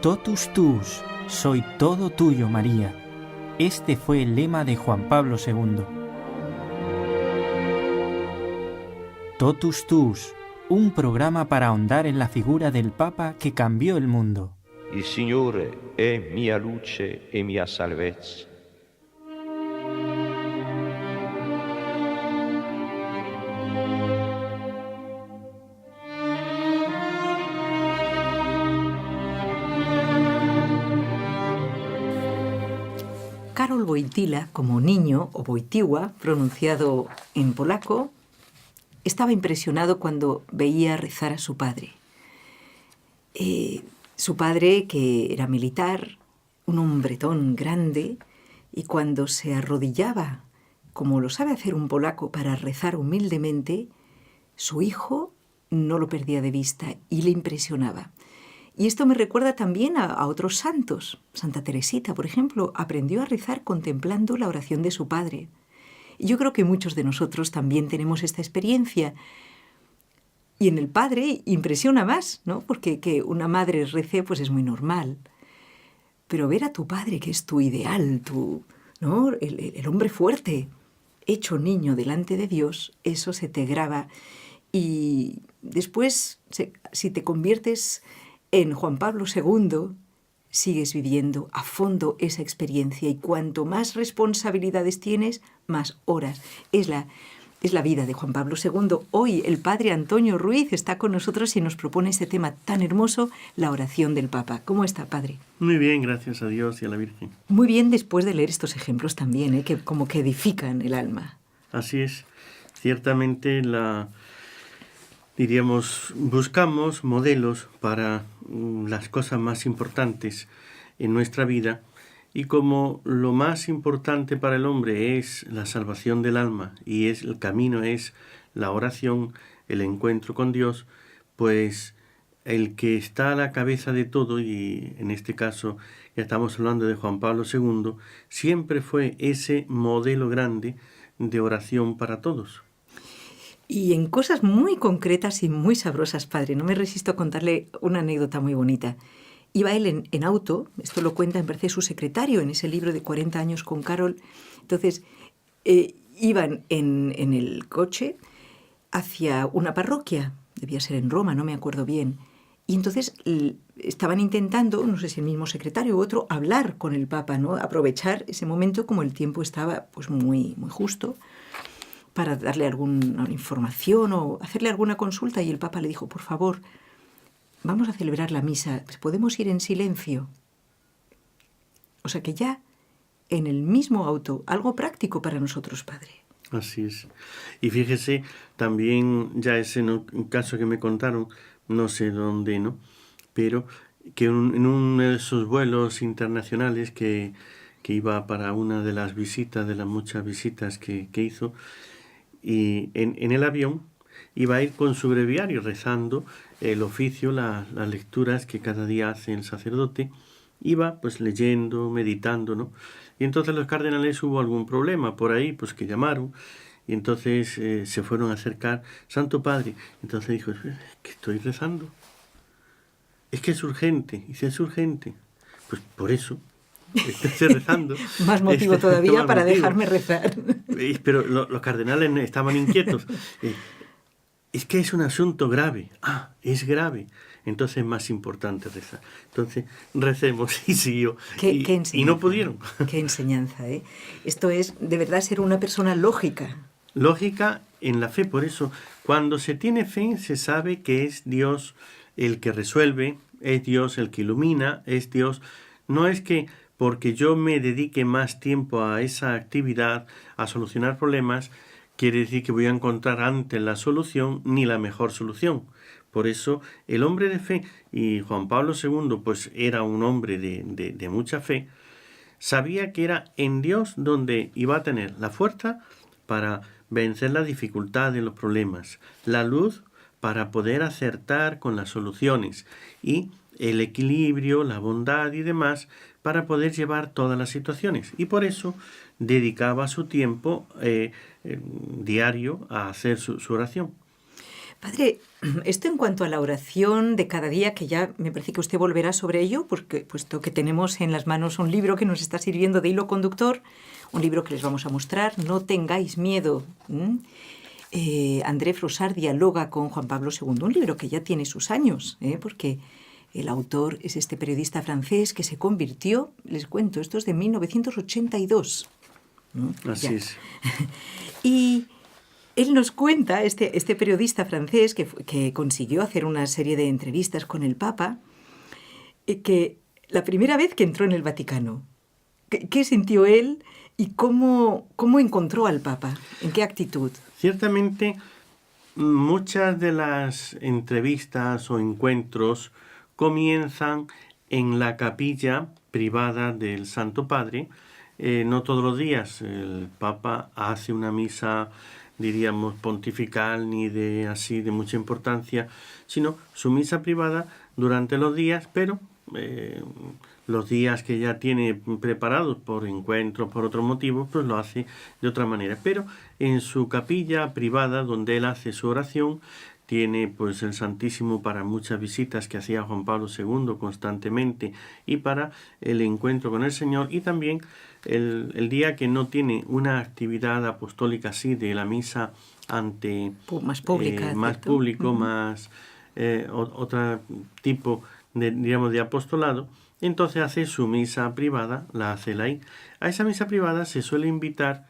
Totus tus, soy todo tuyo, María. Este fue el lema de Juan Pablo II. Totus tus, un programa para ahondar en la figura del Papa que cambió el mundo. Il Signore è mia luce e mia salvezza. Karol Wojtyła, como niño, o Wojtyła, pronunciado en polaco, estaba impresionado cuando veía rezar a su padre. Su padre, que era militar, un hombretón grande, y cuando se arrodillaba, como lo sabe hacer un polaco, para rezar humildemente, su hijo no lo perdía de vista y le impresionaba. Y esto me recuerda también a otros santos. Santa Teresita, por ejemplo, aprendió a rezar contemplando la oración de su padre. Y yo creo que muchos de nosotros también tenemos esta experiencia. Y en el padre impresiona más, ¿no? Porque que una madre rece pues es muy normal. Pero ver a tu padre, que es tu ideal, ¿no? el hombre fuerte, hecho niño delante de Dios, eso se te graba. Y después, si te conviertes en Juan Pablo II, sigues viviendo a fondo esa experiencia, y cuanto más responsabilidades tienes, más horas. Es la vida de Juan Pablo II. Hoy el padre Antonio Ruiz está con nosotros y nos propone este tema tan hermoso, la oración del Papa. ¿Cómo está, padre? Muy bien, gracias a Dios y a la Virgen. Muy bien, después de leer estos ejemplos también, que como que edifican el alma. Así es. Ciertamente buscamos modelos para las cosas más importantes en nuestra vida, y como lo más importante para el hombre es la salvación del alma y el camino es la oración, el encuentro con Dios, pues el que está a la cabeza de todo, y en este caso ya estamos hablando de Juan Pablo II, siempre fue ese modelo grande de oración para todos. Y en cosas muy concretas y muy sabrosas, padre. No me resisto a contarle una anécdota muy bonita. Iba él en auto, esto lo cuenta, me parece, su secretario en ese libro de 40 años con Karol. Entonces, iban en el coche hacia una parroquia, debía ser en Roma, no me acuerdo bien. Y entonces estaban intentando, no sé si el mismo secretario u otro, hablar con el Papa, ¿no? Aprovechar ese momento, como el tiempo estaba pues muy, muy justo, para darle alguna información o hacerle alguna consulta, y el Papa le dijo: por favor, vamos a celebrar la misa, ¿podemos ir en silencio? O sea que ya en el mismo auto, algo práctico para nosotros, padre. Así es. Y fíjese, también ya ese un caso que me contaron, no sé dónde, ¿no? Pero que en uno de esos vuelos internacionales que iba para una de las visitas, de las muchas visitas que hizo, y en el avión iba a ir con su breviario rezando el oficio, las lecturas que cada día hace el sacerdote. Iba pues leyendo, meditando, ¿no? Y entonces los cardenales, hubo algún problema por ahí, pues que llamaron, y entonces se fueron a acercar: Santo Padre. Entonces dijo: que estoy rezando, es que es urgente. Dice: es urgente, pues por eso estoy rezando. Más motivo todavía para dejarme rezar. Pero los cardenales estaban inquietos. Es que es un asunto grave. Ah, es grave. Entonces es más importante rezar. Entonces recemos, y siguió. Y no pudieron. Qué enseñanza, ¿eh? Esto es de verdad ser una persona lógica. Lógica en la fe. Por eso, cuando se tiene fe, se sabe que es Dios el que resuelve, es Dios el que ilumina, es Dios. No es que porque yo me dedique más tiempo a esa actividad, a solucionar problemas, quiere decir que voy a encontrar antes la solución ni la mejor solución. Por eso el hombre de fe, y Juan Pablo II pues era un hombre de mucha fe, sabía que era en Dios donde iba a tener la fuerza para vencer las dificultades, los problemas, la luz para poder acertar con las soluciones, y el equilibrio, la bondad y demás para poder llevar todas las situaciones. Y por eso dedicaba su tiempo diario a hacer su oración. Padre, esto en cuanto a la oración de cada día, que ya me parece que usted volverá sobre ello, porque puesto que tenemos en las manos un libro que nos está sirviendo de hilo conductor, un libro que les vamos a mostrar, No tengáis miedo. André Frossard dialoga con Juan Pablo II, un libro que ya tiene sus años, porque el autor es este periodista francés que se convirtió, les cuento, esto es de 1982. Así es. Y él nos cuenta, este periodista francés que consiguió hacer una serie de entrevistas con el Papa, que la primera vez que entró en el Vaticano, ¿qué sintió él y cómo encontró al Papa? ¿En qué actitud? Ciertamente, muchas de las entrevistas o encuentros comienzan en la capilla privada del Santo Padre. No todos los días el Papa hace una misa, diríamos, pontifical ni de mucha importancia, sino su misa privada durante los días, pero los días que ya tiene preparados por encuentros, por otros motivos, pues lo hace de otra manera. Pero en su capilla privada, donde él hace su oración, tiene pues el Santísimo para muchas visitas que hacía Juan Pablo II constantemente y para el encuentro con el Señor, y también el día que no tiene una actividad apostólica así de la misa ante más pública, más público, más otro tipo de, digamos, de apostolado, entonces hace su misa privada, la hace él ahí. A esa misa privada se solía invitar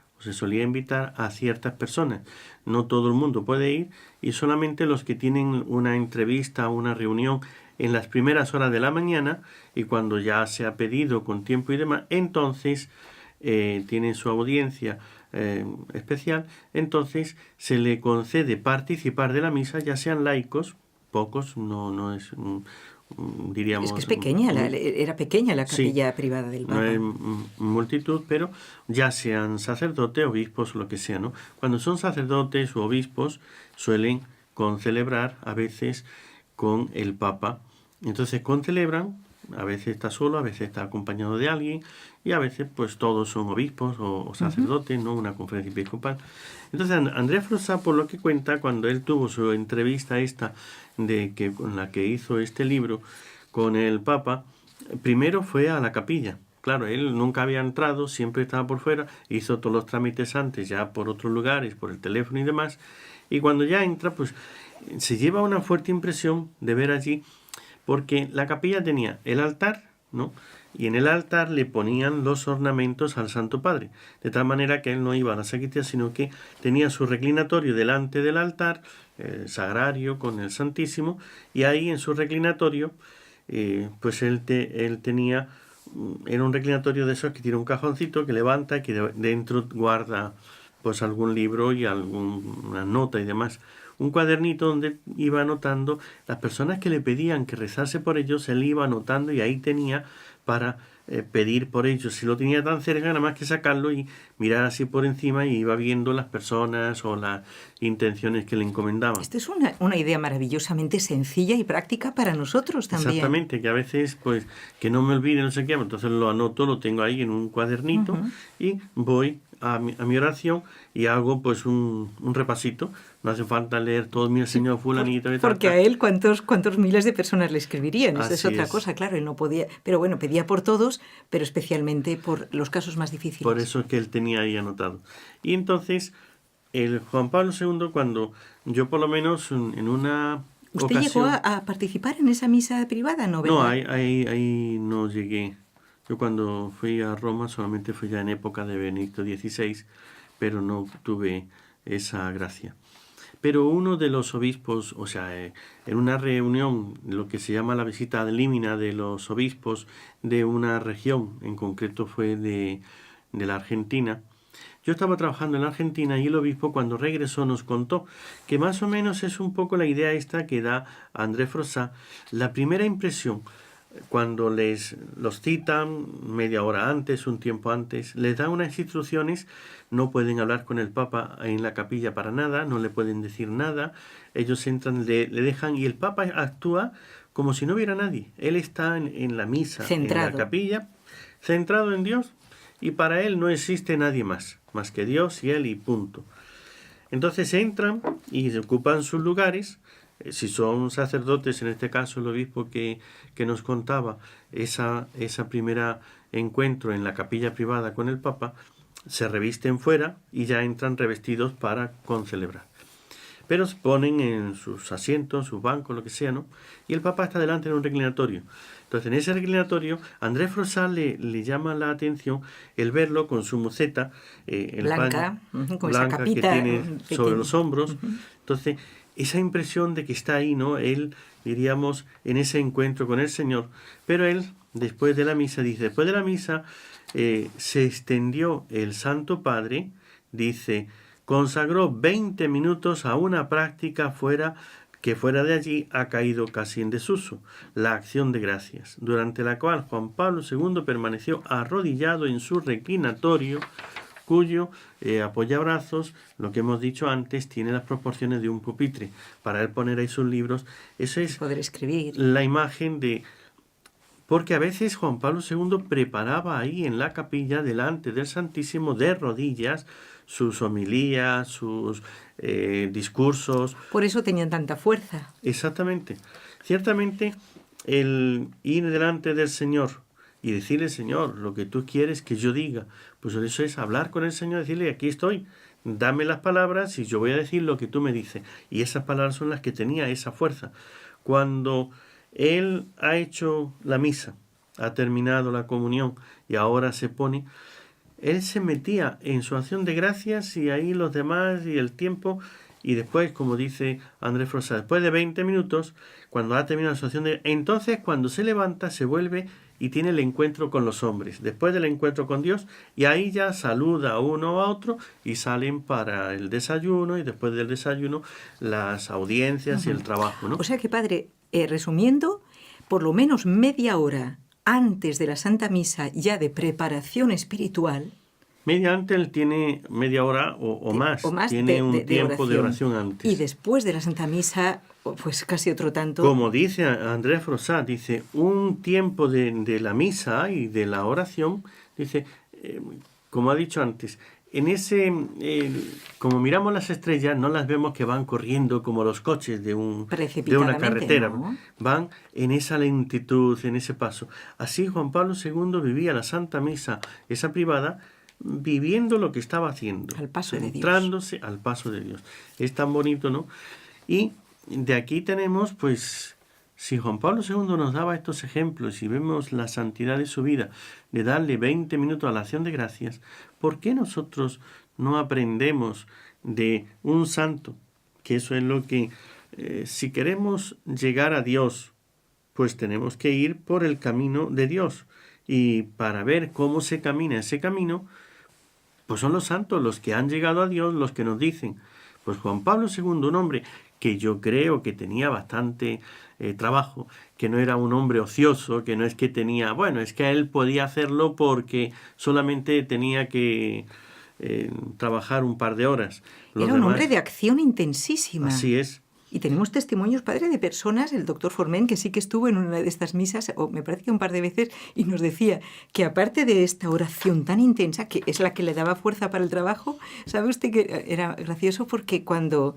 a ciertas personas. No todo el mundo puede ir, y solamente los que tienen una entrevista o una reunión en las primeras horas de la mañana, y cuando ya se ha pedido con tiempo y demás, entonces tienen su audiencia especial, entonces se le concede participar de la misa, ya sean laicos, pocos, no es... diríamos, es que es pequeña, era pequeña la capilla privada del Papa. No hay multitud, pero ya sean sacerdotes, obispos, lo que sea, ¿no? Cuando son sacerdotes o obispos, suelen concelebrar a veces con el Papa. Entonces concelebran, a veces está solo, a veces está acompañado de alguien, y a veces pues todos son obispos o sacerdotes, ¿no? Una conferencia episcopal. Entonces André Frossard, por lo que cuenta, cuando él tuvo su entrevista esta con la que hizo este libro con el Papa, primero fue a la capilla. Claro, él nunca había entrado, siempre estaba por fuera, hizo todos los trámites antes ya por otros lugares, por el teléfono y demás, y cuando ya entra, pues se lleva una fuerte impresión de ver allí, porque la capilla tenía el altar, ¿no? Y en el altar le ponían los ornamentos al Santo Padre, de tal manera que él no iba a la sacristía, sino que tenía su reclinatorio delante del altar, el sagrario con el Santísimo, y ahí en su reclinatorio, pues él tenía, era un reclinatorio de esos que tiene un cajoncito que levanta y que dentro guarda pues algún libro y alguna nota y demás. Un cuadernito donde iba anotando las personas que le pedían que rezase por ellos, él iba anotando, y ahí tenía para pedir por ellos. Si lo tenía tan cerca, nada más que sacarlo y mirar así por encima, y iba viendo las personas o las intenciones que le encomendaban. Esto es una idea maravillosamente sencilla y práctica para nosotros también. Exactamente, que a veces, pues, que no me olvide, no sé qué, entonces lo anoto, lo tengo ahí en un cuadernito, y voy a mi oración y hago pues un repasito. No hace falta leer todo mi Señor fulanito. Porque a él cuántos miles de personas le escribirían. Esa es otra cosa, claro, él no podía. Pero bueno, pedía por todos, pero especialmente por los casos más difíciles. Por eso es que él tenía ahí anotado. Y entonces, el Juan Pablo II, cuando yo por lo menos en una ¿Usted ocasión... llegó a participar en esa misa privada, no, verdad? No, ahí no llegué. Yo cuando fui a Roma solamente fui ya en época de Benedicto XVI, pero no tuve esa gracia. Pero uno de los obispos, o sea, en una reunión, lo que se llama la visita ad limina de los obispos de una región, en concreto fue de la Argentina. Yo estaba trabajando en la Argentina, y el obispo cuando regresó nos contó que más o menos es un poco la idea esta que da André Frossard. La primera impresión, cuando los citan media hora antes, un tiempo antes, les dan unas instrucciones, no pueden hablar con el Papa en la capilla para nada, no le pueden decir nada, ellos entran, le dejan, y el Papa actúa como si no hubiera nadie. Él está en la misa, centrado en la capilla, centrado en Dios, y para él no existe nadie más que Dios y él, y punto. Entonces entran y ocupan sus lugares. Si son sacerdotes, en este caso el obispo que nos contaba esa primera encuentro en la capilla privada con el Papa, se revisten fuera y ya entran revestidos para concelebrar. Pero se ponen en sus asientos, sus bancos, lo que sea, ¿no? Y el Papa está delante en un reclinatorio. Entonces, en ese reclinatorio, Andrés Froissart le llama la atención el verlo con su muceta blanca, con esa blanca capita que tiene sobre los hombros. Uh-huh. Entonces, esa impresión de que está ahí, ¿no? Él, diríamos, en ese encuentro con el Señor. Pero él, después de la misa, dice, después de la misa se extendió el Santo Padre, dice, consagró 20 minutos a una práctica que fuera de allí ha caído casi en desuso, la acción de gracias, durante la cual Juan Pablo II permaneció arrodillado en su reclinatorio, cuyo apoyabrazos, lo que hemos dicho antes, tiene las proporciones de un pupitre. Para él poner ahí sus libros, eso es poder escribir. La imagen de... Porque a veces Juan Pablo II preparaba ahí en la capilla, delante del Santísimo, de rodillas, sus homilías, sus discursos. Por eso tenían tanta fuerza. Exactamente. Ciertamente, el ir delante del Señor y decirle, Señor, lo que tú quieres que yo diga, pues eso es hablar con el Señor, decirle, aquí estoy, dame las palabras y yo voy a decir lo que tú me dices. Y esas palabras son las que tenía esa fuerza. Cuando él ha hecho la misa, ha terminado la comunión y ahora se pone, él se metía en su acción de gracias y ahí los demás y el tiempo, y después, como dice Andrés Froissart, después de 20 minutos, cuando ha terminado su acción de... Entonces, cuando se levanta, se vuelve y tiene el encuentro con los hombres, después del encuentro con Dios, y ahí ya saluda a uno a otro y salen para el desayuno, y después del desayuno las audiencias y el trabajo, ¿no? O sea que, padre, resumiendo, por lo menos media hora antes de la Santa Misa, ya de preparación espiritual. Media antes él tiene media hora o más. Tiene un tiempo de oración antes. Y después de la Santa Misa, pues casi otro tanto. Como dice Andrés Froissart, dice, un tiempo de la misa y de la oración, dice, como ha dicho antes, en ese, como miramos las estrellas, no las vemos que van corriendo como los coches de una carretera, ¿no? Van en esa lentitud, en ese paso. Así Juan Pablo II vivía la Santa Misa, esa privada, viviendo lo que estaba haciendo. Al paso de Dios. Centrándose al paso de Dios. Es tan bonito, ¿no? Y de aquí tenemos, pues, si Juan Pablo II nos daba estos ejemplos y vemos la santidad de su vida, de darle 20 minutos a la acción de gracias, ¿por qué nosotros no aprendemos de un santo? Que eso es lo que, si queremos llegar a Dios, pues tenemos que ir por el camino de Dios. Y para ver cómo se camina ese camino, pues son los santos los que han llegado a Dios, los que nos dicen. Pues Juan Pablo II, un hombre que yo creo que tenía bastante trabajo, que no era un hombre ocioso, que no es que tenía, bueno, es que él podía hacerlo porque solamente tenía que trabajar un par de horas. Era un hombre de acción intensísima. Así es. Y tenemos testimonios, padre, de personas, el doctor Formen, que sí que estuvo en una de estas misas, o me parece que un par de veces, y nos decía que aparte de esta oración tan intensa, que es la que le daba fuerza para el trabajo, ¿sabe usted que era gracioso? Porque cuando,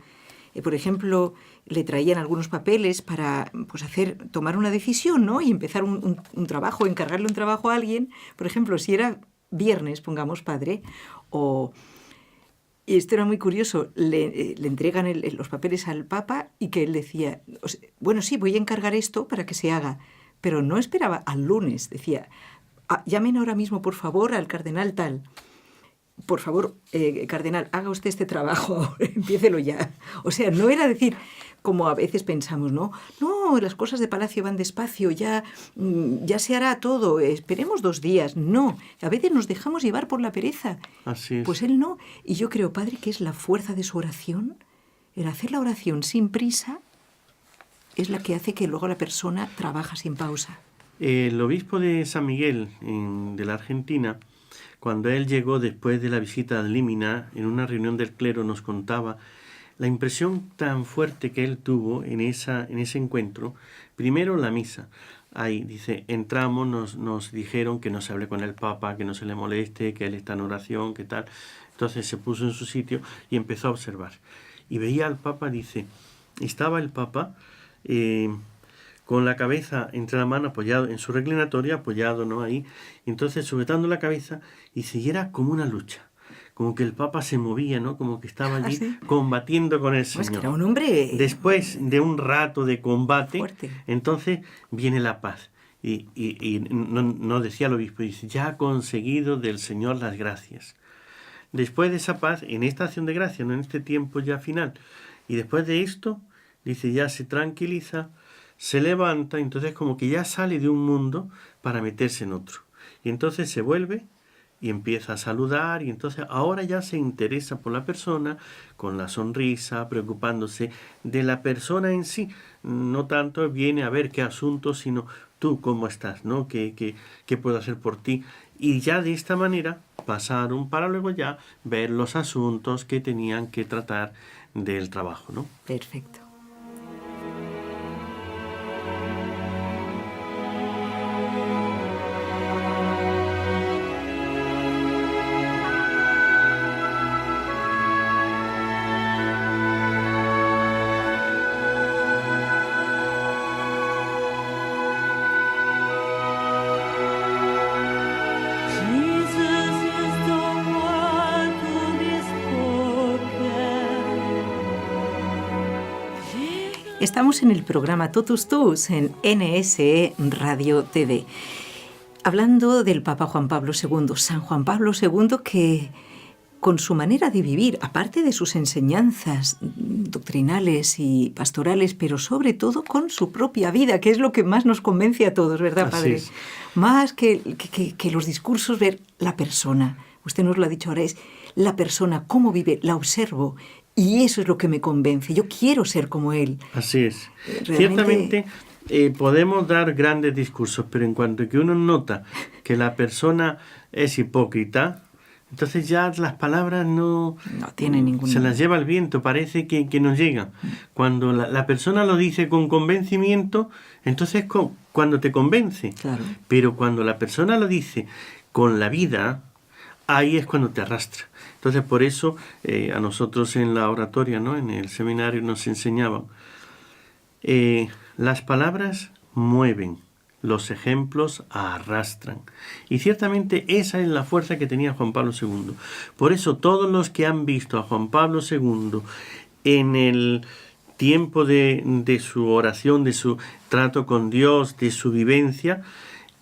por ejemplo, le traían algunos papeles para pues tomar una decisión, ¿no? Y empezar un trabajo, encargarle un trabajo a alguien, por ejemplo, si era viernes, pongamos, padre, y esto era muy curioso, le entregan los papeles al Papa y que él decía, bueno, sí, voy a encargar esto para que se haga, pero no esperaba al lunes, decía, llamen ahora mismo, por favor, al cardenal tal. Por favor, cardenal, haga usted este trabajo, empiécelo ya. O sea, no era decir, como a veces pensamos, ¿no? No, las cosas de palacio van despacio, ya se hará todo, esperemos 2 días. No, a veces nos dejamos llevar por la pereza. Así es. Pues él no. Y yo creo, padre, que es la fuerza de su oración, el hacer la oración sin prisa, es la que hace que luego la persona trabaja sin pausa. El obispo de San Miguel, de la Argentina, cuando él llegó después de la visita a Límina, en una reunión del clero nos contaba la impresión tan fuerte que él tuvo en ese encuentro. Primero la misa. Ahí dice, entramos, nos dijeron que no se hable con el Papa, que no se le moleste, que él está en oración, que tal. Entonces se puso en su sitio y empezó a observar. Y veía al Papa, dice, estaba el Papa con la cabeza entre la mano apoyado en su reclinatorio, apoyado, ¿no? Ahí, entonces sujetando la cabeza, y siguiera como una lucha. Como que el Papa se movía, ¿no? Como que estaba allí ¿Sí? combatiendo con el Pues que Señor. era un hombre Después de un rato de combate, fuerte. entonces viene la paz. Y no decía el obispo, dice, ya ha conseguido del Señor las gracias. Después de esa paz, en esta acción de gracia, no en este tiempo ya final, y después de esto, dice, ya se tranquiliza, se levanta, entonces como que ya sale de un mundo para meterse en otro. Y entonces se vuelve y empieza a saludar, y entonces ahora ya se interesa por la persona, con la sonrisa, preocupándose de la persona en sí. No tanto viene a ver qué asunto, sino tú cómo estás, ¿no? ¿Qué puedo hacer por ti? Y ya de esta manera pasaron para luego ya ver los asuntos que tenían que tratar del trabajo, ¿no? Perfecto. Jesus is the one who is spoken. Estamos en el programa Totus Tus en NSE Radio TV, hablando del Papa Juan Pablo II, San Juan Pablo II, que con su manera de vivir, aparte de sus enseñanzas doctrinales y pastorales, pero sobre todo con su propia vida, que es lo que más nos convence a todos, ¿verdad, Así Padre? es. Más que los discursos, ver la persona. Usted nos lo ha dicho ahora, es la persona, cómo vive, la observo. Y eso es lo que me convence. Yo quiero ser como él. Así es. Realmente- Ciertamente podemos dar grandes discursos, pero en cuanto que uno nota que la persona es hipócrita, entonces ya las palabras no tienen ningún... se las lleva el viento, parece que no llegan. Cuando la persona lo dice con convencimiento, entonces cuando te convence. Claro. Pero cuando la persona lo dice con la vida, ahí es cuando te arrastra. Entonces por eso a nosotros en la oratoria, ¿no? En el seminario nos enseñaban, las palabras mueven, los ejemplos arrastran. Y ciertamente esa es la fuerza que tenía Juan Pablo II. Por eso todos los que han visto a Juan Pablo II en el tiempo de su oración, de su trato con Dios, de su vivencia,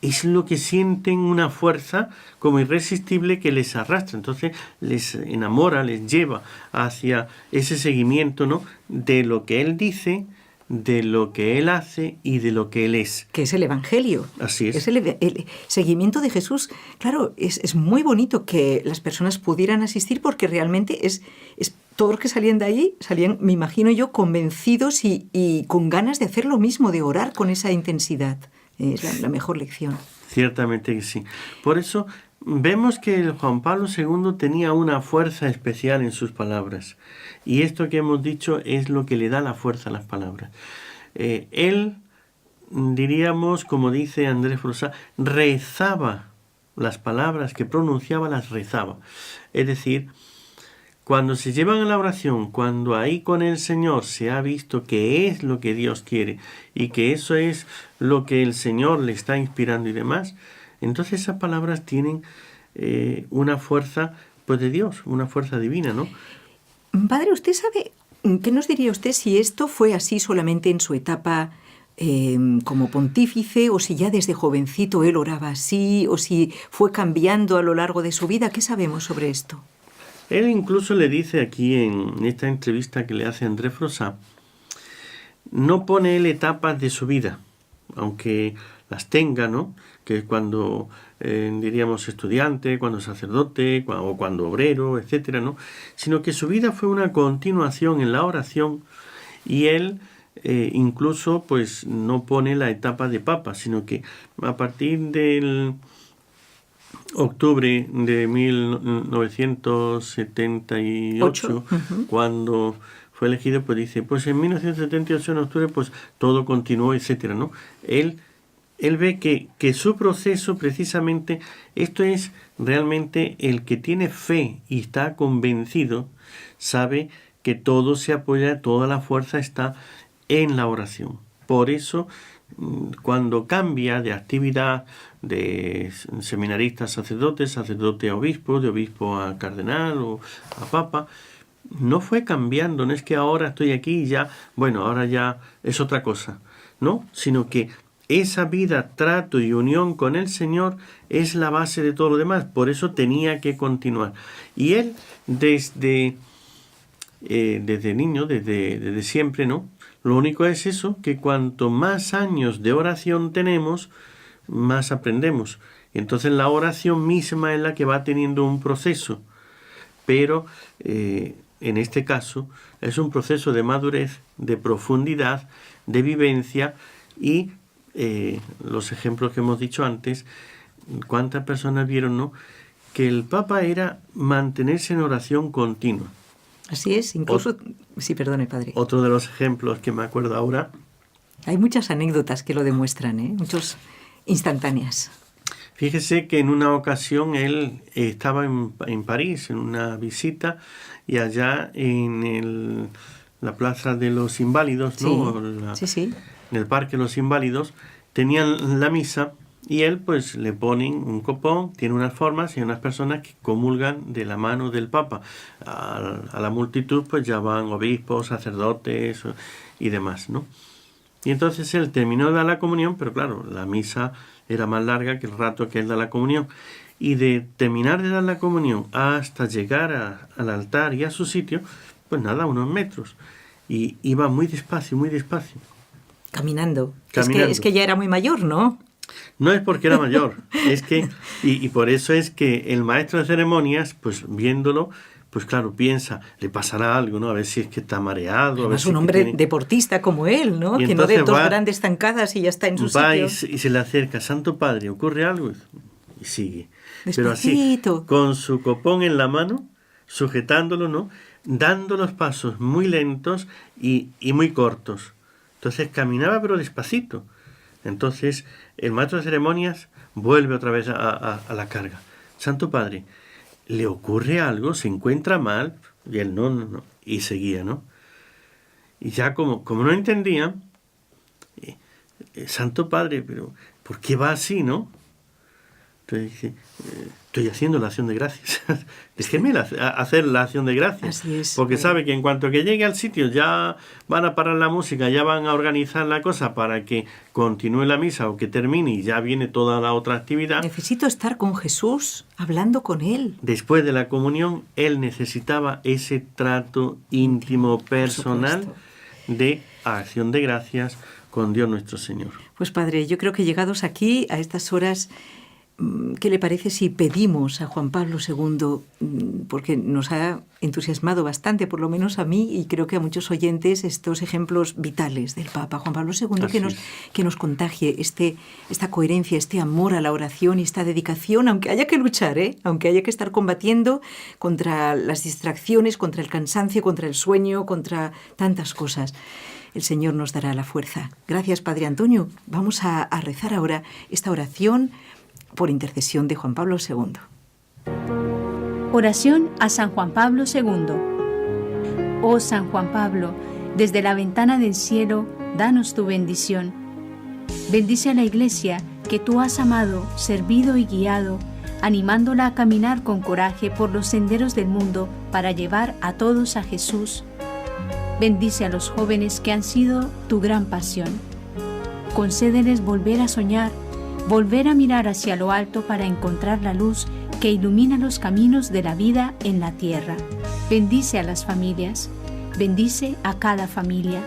es lo que sienten una fuerza como irresistible que les arrastra. Entonces les enamora, les lleva hacia ese seguimiento, ¿no? De lo que él dice, de lo que él hace y de lo que él es. Que es el Evangelio. Así es. Es el seguimiento de Jesús. Claro, es muy bonito que las personas pudieran asistir porque realmente es todos los que salían de ahí, salían, me imagino yo, convencidos y con ganas de hacer lo mismo, de orar con esa intensidad. Es la mejor lección. Ciertamente que sí. Por eso vemos que el Juan Pablo II tenía una fuerza especial en sus palabras. Y esto que hemos dicho es lo que le da la fuerza a las palabras. Él, diríamos, como dice Andrés Frossá, rezaba las palabras que pronunciaba, las rezaba. Es decir, cuando se llevan a la oración, cuando ahí con el Señor se ha visto que es lo que Dios quiere y que eso es lo que el Señor le está inspirando y demás, entonces esas palabras tienen una fuerza pues de Dios, una fuerza divina, ¿no? Padre, ¿usted sabe, qué nos diría usted si esto fue así solamente en su etapa como pontífice, o si ya desde jovencito él oraba así, o si fue cambiando a lo largo de su vida? ¿Qué sabemos sobre esto? Él incluso le dice aquí en esta entrevista que le hace Andrés Frossá, no pone él etapas de su vida, aunque las tenga, ¿no? Que cuando, diríamos, estudiante, cuando sacerdote, o cuando obrero, etcétera, ¿no? Sino que su vida fue una continuación en la oración y él incluso, pues, no pone la etapa de papa, sino que a partir del octubre de 1978, cuando fue elegido, pues dice, pues en 1978 en octubre, pues todo continuó, etcétera, ¿no? Él él ve que su proceso, precisamente, esto es realmente el que tiene fe y está convencido, sabe que todo se apoya, toda la fuerza está en la oración. Por eso, cuando cambia de actividad de seminarista a sacerdote, sacerdote a obispo, de obispo a cardenal o a papa, no fue cambiando, no es que ahora estoy aquí y ya, bueno, ahora ya es otra cosa, ¿no? Sino que esa vida, trato y unión con el Señor es la base de todo lo demás, por eso tenía que continuar. Y él desde niño, desde siempre, ¿no? Lo único es eso, que cuanto más años de oración tenemos, más aprendemos. Entonces la oración misma es la que va teniendo un proceso, pero en este caso es un proceso de madurez, de profundidad, de vivencia y los ejemplos que hemos dicho antes, cuántas personas vieron, ¿no?, que el Papa era mantenerse en oración continua. Así es, incluso... Sí, perdone, padre. Otro de los ejemplos que me acuerdo ahora. Hay muchas anécdotas que lo demuestran, muchas instantáneas. Fíjese que en una ocasión él estaba en París, en una visita, y allá en la Plaza de los Inválidos, ¿no? Sí. En el Parque de los Inválidos, tenían la misa y él pues le ponen un copón, tiene unas formas y unas personas que comulgan de la mano del Papa. A la multitud pues ya van obispos, sacerdotes y demás, ¿no? Y entonces él terminó de dar la comunión, pero claro, la misa era más larga que el rato que él da la comunión. Y de terminar de dar la comunión hasta llegar al altar y a su sitio, pues nada, unos metros. Y iba muy despacio, muy despacio. Caminando. Caminando. Es que ya era muy mayor, ¿no? No es porque era mayor, es que, y por eso es que el maestro de ceremonias, pues viéndolo, pues claro, piensa, le pasará algo, ¿no? A ver si es que está mareado. Además, un hombre deportista como él, ¿no? Que no dé dos grandes zancadas y ya está en su sitio. Va y se le acerca, Santo Padre, ¿ocurre algo? Y sigue. Despacito. Pero así, con su copón en la mano, sujetándolo, ¿no?, dando los pasos muy lentos y muy cortos. Entonces caminaba pero despacito. Entonces el maestro de ceremonias vuelve otra vez a la carga. Santo Padre, ¿le ocurre algo? ¿Se encuentra mal? Y él no. Y seguía, ¿no? Y ya como no entendía, Santo Padre, pero ¿por qué va así, no? Entonces dice, estoy haciendo la acción de gracias. Déjeme hacer la acción de gracias. Así es. Porque sabe que en cuanto que llegue al sitio ya van a parar la música, ya van a organizar la cosa para que continúe la misa o que termine y ya viene toda la otra actividad. Necesito estar con Jesús, hablando con Él. Después de la comunión, él necesitaba ese trato íntimo, personal de acción de gracias con Dios nuestro Señor. Pues Padre, yo creo que llegados aquí, a estas horas, ¿qué le parece si pedimos a Juan Pablo II, porque nos ha entusiasmado bastante, por lo menos a mí, y creo que a muchos oyentes, estos ejemplos vitales del Papa Juan Pablo II, que nos contagie esta coherencia, este amor a la oración y esta dedicación, aunque haya que luchar, aunque haya que estar combatiendo contra las distracciones, contra el cansancio, contra el sueño, contra tantas cosas. El Señor nos dará la fuerza. Gracias, Padre Antonio. Vamos a rezar ahora esta oración por intercesión de Juan Pablo II. Oración a San Juan Pablo II. Oh San Juan Pablo, desde la ventana del cielo, danos tu bendición. Bendice a la Iglesia que tú has amado, servido y guiado, animándola a caminar con coraje por los senderos del mundo para llevar a todos a Jesús. Bendice a los jóvenes que han sido tu gran pasión. Concédeles volver a soñar, volver a mirar hacia lo alto para encontrar la luz que ilumina los caminos de la vida en la tierra. Bendice a las familias, bendice a cada familia.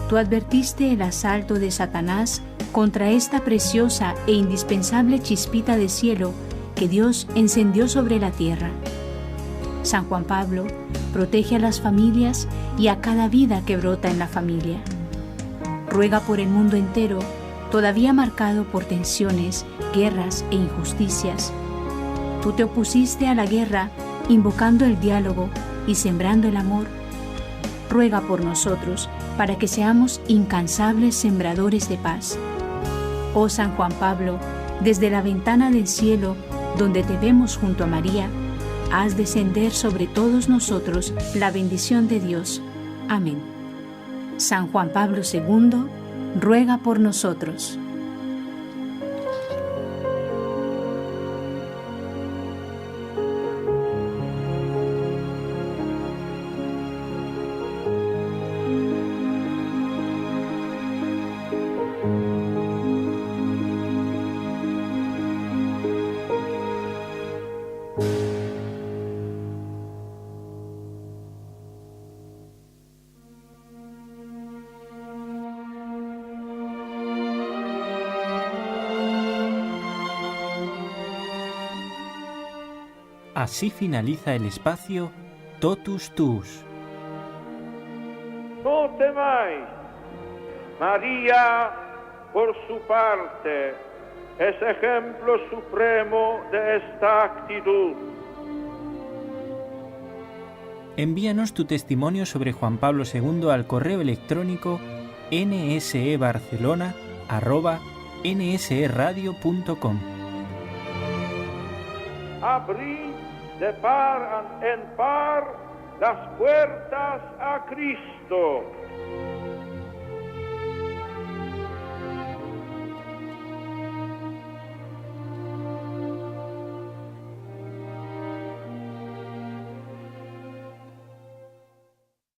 Tú advertiste el asalto de Satanás contra esta preciosa e indispensable chispita de cielo que Dios encendió sobre la tierra. San Juan Pablo, protege a las familias y a cada vida que brota en la familia. Ruega por el mundo entero, todavía marcado por tensiones, guerras e injusticias. Tú te opusiste a la guerra, invocando el diálogo y sembrando el amor. Ruega por nosotros, para que seamos incansables sembradores de paz. Oh San Juan Pablo, desde la ventana del cielo, donde te vemos junto a María, haz descender sobre todos nosotros la bendición de Dios. Amén. San Juan Pablo II, ruega por nosotros. Así finaliza el espacio Totus Tus. No temáis. María, por su parte, es ejemplo supremo de esta actitud. Envíanos tu testimonio sobre Juan Pablo II al correo electrónico nsebarcelona@nseradio.com. Abrid de par en par las puertas a Cristo.